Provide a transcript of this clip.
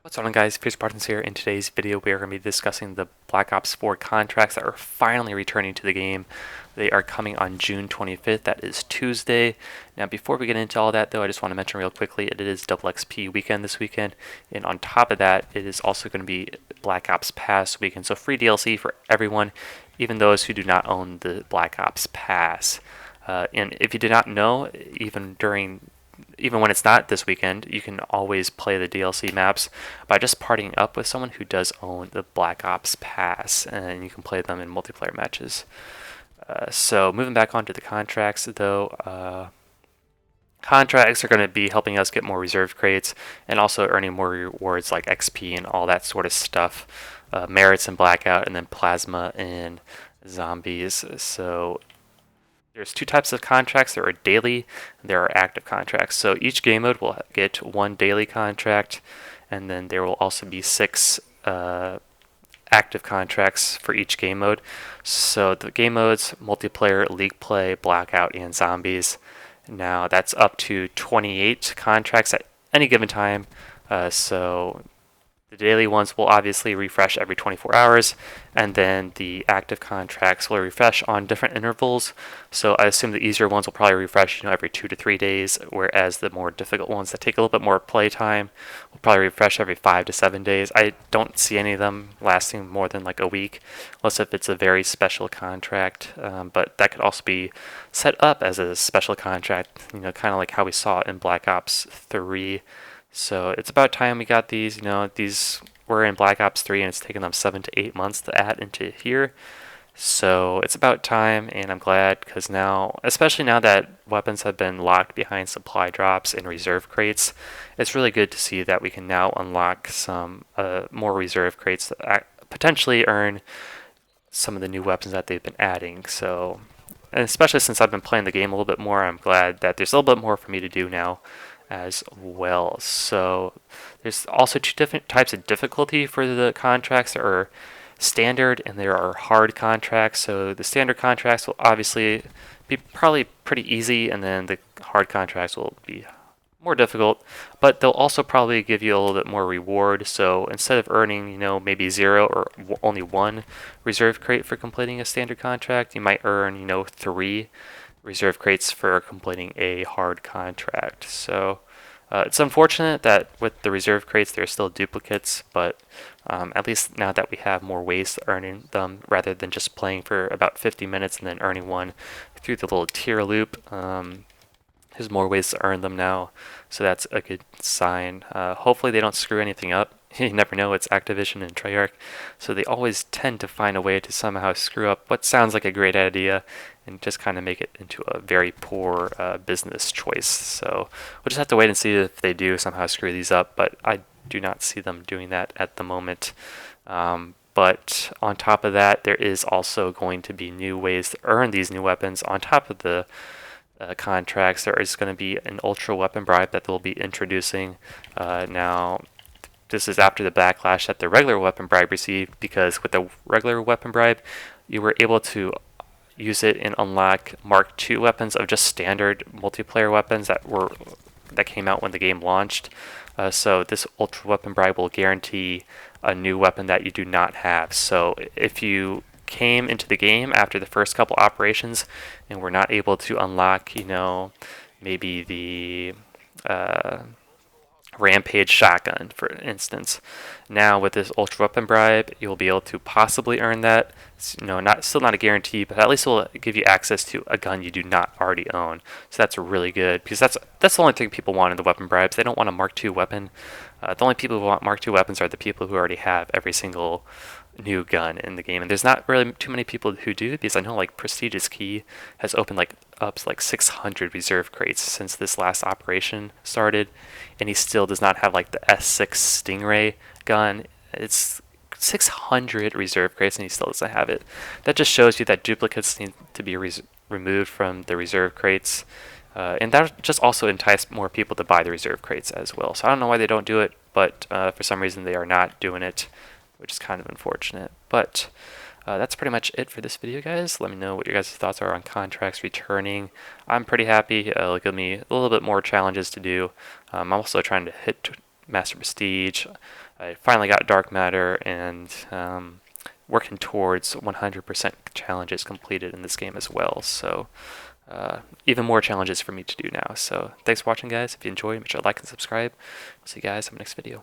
What's going on, guys? Fierce Spartans here. In today's video we are going to be discussing the Black Ops 4 contracts that are finally returning to the game. They are coming on June 25th, that is Tuesday. Now before we get into all that though, I just want to mention real quickly, it is Double XP weekend this weekend, and on top of that it is also going to be Black Ops Pass weekend, so free DLC for everyone, even those who do not own the Black Ops Pass. And if you did not know, even when it's not this weekend, you can always play the DLC maps by just partying up with someone who does own the Black Ops Pass, and you can play them in multiplayer matches. So moving back onto the contracts, though, contracts are going to be helping us get more reserve crates and also earning more rewards like XP and all that sort of stuff, merits in Blackout, and then plasma in zombies. So there's two types of contracts. There are daily and there are active contracts. So each game mode will get one daily contract, and then there will also be 6 active contracts for each game mode. So the game modes: multiplayer, league play, blackout, and zombies. Now that's up to 28 contracts at any given time. So the daily ones will obviously refresh every 24 hours, and then the active contracts will refresh on different intervals. So I assume the easier ones will probably refresh, every 2 to 3 days, whereas the more difficult ones that take a little bit more play time will probably refresh every 5 to 7 days. I don't see any of them lasting more than like a week, unless if it's a very special contract. But that could also be set up as a special contract, kind of like how we saw in Black Ops 3. So it's about time we got these. These were in Black Ops 3, and it's taken them 7 to 8 months to add into here. So it's about time, and I'm glad, because now, especially now that weapons have been locked behind supply drops and reserve crates, it's really good to see that we can now unlock some more reserve crates that potentially earn some of the new weapons that they've been adding. So, and especially since I've been playing the game a little bit more, I'm glad that there's a little bit more for me to do now as well. So there's also 2 different types of difficulty for the contracts. There are standard and there are hard contracts. So the standard contracts will obviously be probably pretty easy, and then the hard contracts will be more difficult, but they'll also probably give you a little bit more reward. So instead of earning, maybe 0 or only 1 reserve crate for completing a standard contract, you might earn, 3 reserve crates for completing a hard contract. So it's unfortunate that with the reserve crates there are still duplicates, but at least now that we have more ways to earn them, rather than just playing for about 50 minutes and then earning one through the little tier loop, there's more ways to earn them now. So that's a good sign. Hopefully they don't screw anything up. You never know, it's Activision and Treyarch, so they always tend to find a way to somehow screw up what sounds like a great idea and just kind of make it into a very poor business choice. So we'll just have to wait and see if they do somehow screw these up, but I do not see them doing that at the moment. But on top of that, there is also going to be new ways to earn these new weapons on top of the contracts. There is going to be an ultra weapon bribe that they'll be introducing. Now, this is after the backlash that the regular weapon bribe received, because with the regular weapon bribe, you were able to use it and unlock Mark II weapons of just standard multiplayer weapons that came out when the game launched. So this ultra weapon bribe will guarantee a new weapon that you do not have. So if you came into the game after the first couple operations and were not able to unlock, maybe the Rampage shotgun, for instance, now with this ultra weapon bribe, you'll be able to possibly earn that. It's, still not a guarantee, but at least it will give you access to a gun you do not already own. So that's really good, because that's the only thing people want in the weapon bribes. They don't want a Mark II weapon. The only people who want Mark II weapons are the people who already have every single new gun in the game, and there's not really too many people who do, because I know like Prestigious Key has opened up to 600 reserve crates since this last operation started, and he still does not have like the S6 Stingray gun. It's 600 reserve crates and he still doesn't have it. That just shows you that duplicates need to be removed from the reserve crates, and that just also entice more people to buy the reserve crates as well. So I don't know why they don't do it, but for some reason they are not doing it, which is kind of unfortunate. But that's pretty much it for this video, guys. Let me know what your guys' thoughts are on contracts returning. I'm pretty happy. It'll give me a little bit more challenges to do. I'm also trying to hit Master Prestige. I finally got Dark Matter, and working towards 100% challenges completed in this game as well. So even more challenges for me to do now. So thanks for watching, guys. If you enjoyed, make sure to like and subscribe. I'll see you guys in the next video.